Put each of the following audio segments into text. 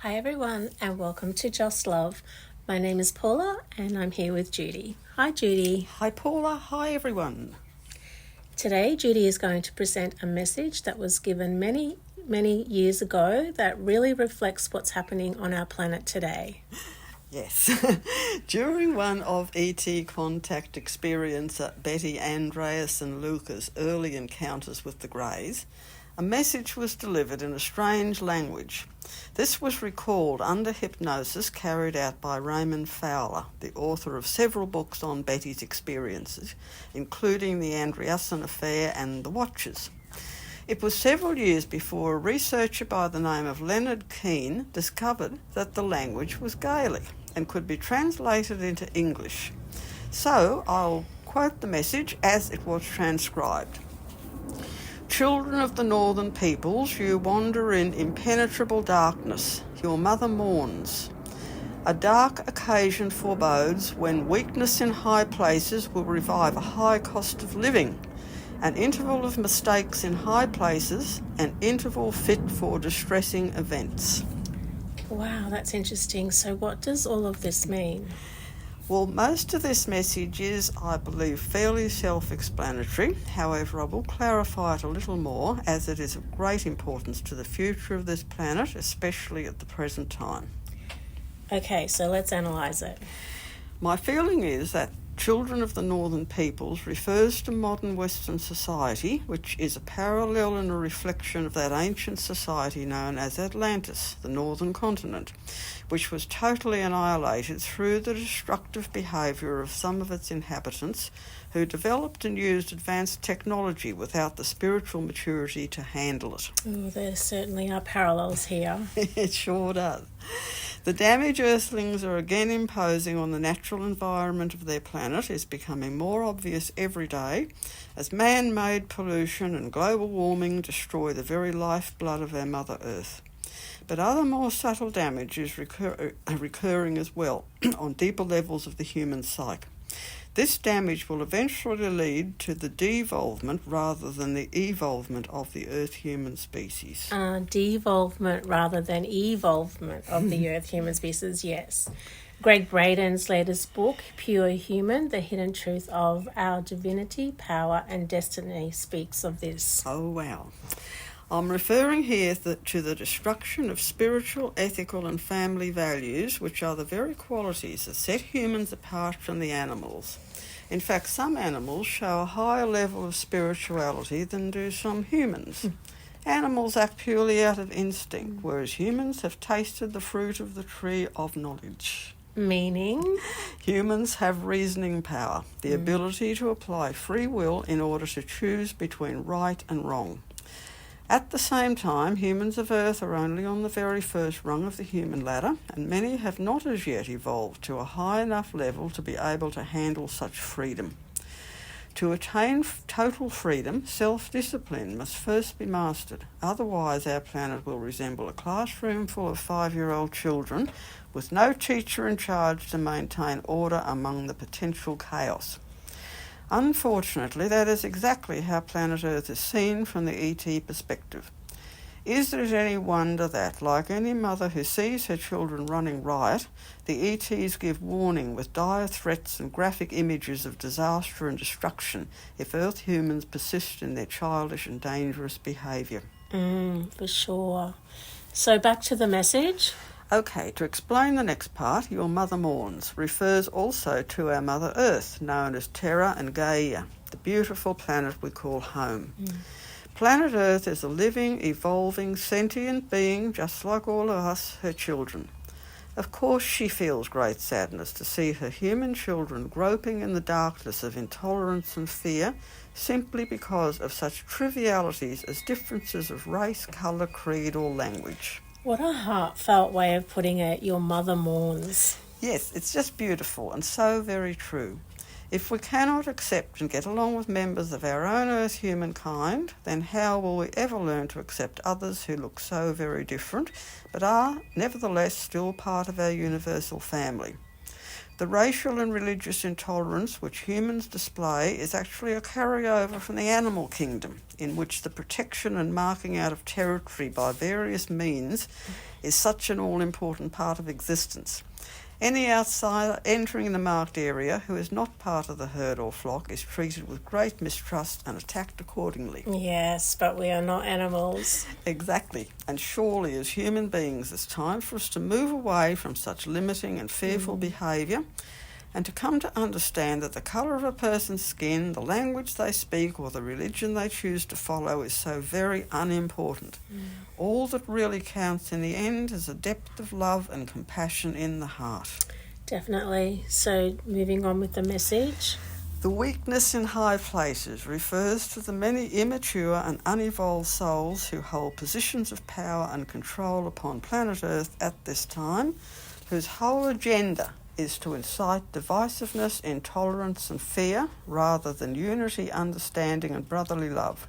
Hi everyone and welcome to Just Love. My name is Paula and I'm here with Judy. Hi Judy. Hi Paula, hi everyone. Today Judy is going to present a message that was given many years ago that really reflects what's happening on our planet today. Yes, during one of E.T. contact experiencer Betty Andreasson and Luca's early encounters with the Greys, a message was delivered in a strange language. This was recalled under hypnosis carried out by Raymond Fowler, the author of several books on Betty's experiences, including The Andreasson Affair and The Watchers. It was several years before a researcher by the name of Leonard Keane discovered that the language was Gaelic and could be translated into English. So I'll quote the message as it was transcribed. Children of the northern peoples, you wander in impenetrable darkness. Your mother mourns. A dark occasion forebodes when weakness in high places will revive a high cost of living. An interval of mistakes in high places, an interval fit for distressing events. Wow, that's interesting. So what does all of this mean? Well, most of this message is, I believe, fairly self-explanatory. However, I will clarify it a little more as it is of great importance to the future of this planet, especially at the present time. Okay, so let's analyse it. My feeling is that Children of the Northern Peoples refers to modern Western society, which is a parallel and a reflection of that ancient society known as Atlantis, the northern continent, which was totally annihilated through the destructive behaviour of some of its inhabitants who developed and used advanced technology without the spiritual maturity to handle it. Oh, there certainly are parallels here. It sure does. The damage Earthlings are again imposing on the natural environment of their planet is becoming more obvious every day as man-made pollution and global warming destroy the very lifeblood of our Mother Earth. But other more subtle damage is recurring as well on deeper levels of the human psyche. This damage will eventually lead to the devolvement rather than the evolvement of the Earth-human species. Devolvement rather than evolvement of the Earth-human species, yes. Greg Braden's latest book, Pure Human, The Hidden Truth of Our Divinity, Power and Destiny, speaks of this. Oh, wow. I'm referring here to the destruction of spiritual, ethical and family values, which are the very qualities that set humans apart from the animals. In fact, some animals show a higher level of spirituality than do some humans. Animals act purely out of instinct, whereas humans have tasted the fruit of the tree of knowledge. Meaning? Humans have reasoning power, the ability to apply free will in order to choose between right and wrong. At the same time, humans of Earth are only on the very first rung of the human ladder, and many have not as yet evolved to a high enough level to be able to handle such freedom. To attain total freedom, self-discipline must first be mastered. Otherwise, our planet will resemble a classroom full of 5-year-old children with no teacher in charge to maintain order among the potential chaos. Unfortunately, that is exactly how planet Earth is seen from the ET perspective. Is it any wonder that, like any mother who sees her children running riot, the ETs give warning with dire threats and graphic images of disaster and destruction if Earth humans persist in their childish and dangerous behaviour? For sure. So back to the message. Okay, to explain the next part, Your Mother Mourns refers also to our Mother Earth, known as Terra and Gaia, the beautiful planet we call home. Planet Earth is a living, evolving, sentient being just like all of us, her children. Of course she feels great sadness to see her human children groping in the darkness of intolerance and fear simply because of such trivialities as differences of race, colour, creed or language. What a heartfelt way of putting it, Your Mother Mourns. Yes, it's just beautiful and so very true. If we cannot accept and get along with members of our own Earth humankind, then how will we ever learn to accept others who look so very different, but are nevertheless still part of our universal family? The racial and religious intolerance which humans display is actually a carryover from the animal kingdom, in which the protection and marking out of territory by various means is such an all-important part of existence. Any outsider entering the marked area who is not part of the herd or flock is treated with great mistrust and attacked accordingly. Yes, but we are not animals. Exactly. And surely as human beings it's time for us to move away from such limiting and fearful behaviour and to come to understand that the colour of a person's skin, the language they speak or the religion they choose to follow is so very unimportant. All that really counts in the end is a depth of love and compassion in the heart. Definitely. So moving on with the message. The weakness in high places refers to the many immature and unevolved souls who hold positions of power and control upon planet Earth at this time, whose whole agenda is to incite divisiveness, intolerance and fear rather than unity, understanding and brotherly love.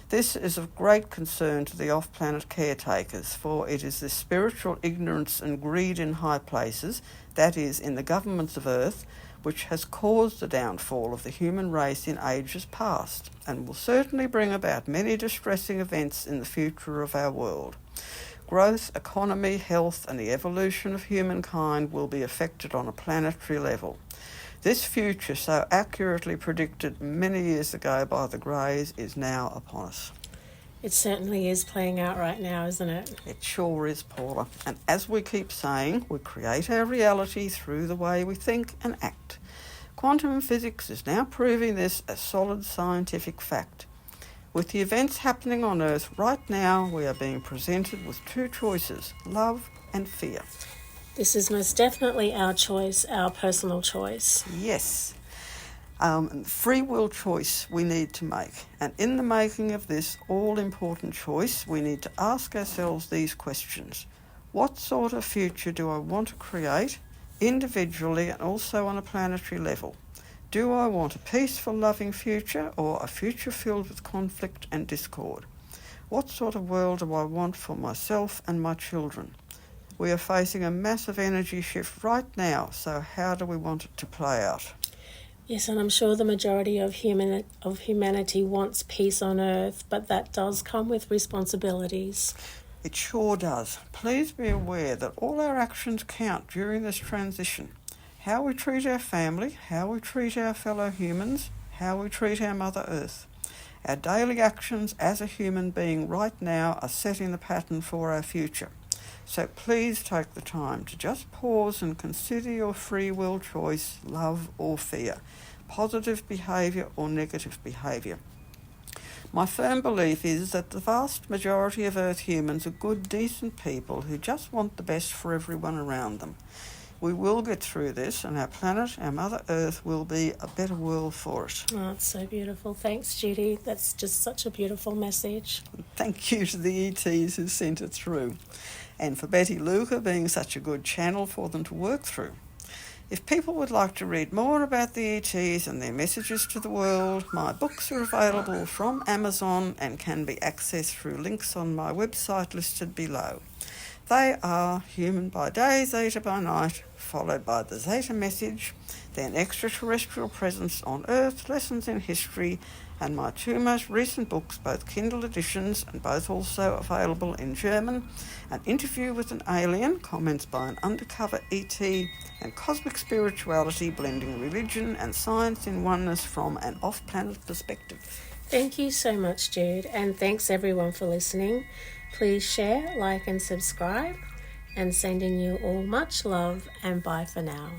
This is of great concern to the off-planet caretakers, for it is this spiritual ignorance and greed in high places, that is, in the governments of Earth, which has caused the downfall of the human race in ages past, and will certainly bring about many distressing events in the future of our world. Growth, economy, health and the evolution of humankind will be affected on a planetary level. This future, so accurately predicted many years ago by the Greys, is now upon us. It certainly is playing out right now, isn't it? It sure is, Paula. And as we keep saying, we create our reality through the way we think and act. Quantum physics is now proving this a solid scientific fact. With the events happening on Earth right now, we are being presented with two choices, love and fear. This is most definitely our choice, our personal choice. Yes. Free will choice we need to make. And in the making of this all-important choice, we need to ask ourselves these questions. What sort of future do I want to create, individually and also on a planetary level? Do I want a peaceful, loving future or a future filled with conflict and discord? What sort of world do I want for myself and my children? We are facing a massive energy shift right now, so how do we want it to play out? Yes, and I'm sure the majority of humanity wants peace on Earth, but that does come with responsibilities. It sure does. Please be aware that all our actions count during this transition. How we treat our family, how we treat our fellow humans, how we treat our Mother Earth. Our daily actions as a human being right now are setting the pattern for our future. So please take the time to just pause and consider your free will choice, love or fear, positive behaviour or negative behaviour. My firm belief is that the vast majority of Earth humans are good, decent people who just want the best for everyone around them. We will get through this and our planet, our Mother Earth, will be a better world for it. Oh, it's so beautiful. Thanks, Judy. That's just such a beautiful message. Thank you to the ETs who sent it through. And for Betty Luca being such a good channel for them to work through. If people would like to read more about the ETs and their messages to the world, my books are available from Amazon and can be accessed through links on my website listed below. They are Human by Day, Zeta by Night, followed by the Zeta Message, then Extraterrestrial Presence on Earth, Lessons in History, and my two most recent books, both Kindle editions and both also available in German, An Interview with an Alien, Comments by an Undercover ET, and Cosmic Spirituality, Blending Religion and Science in Oneness from an Off-Planet Perspective. Thank you so much, Jude, and thanks everyone for listening. Please share, like and subscribe, and sending you all much love and bye for now.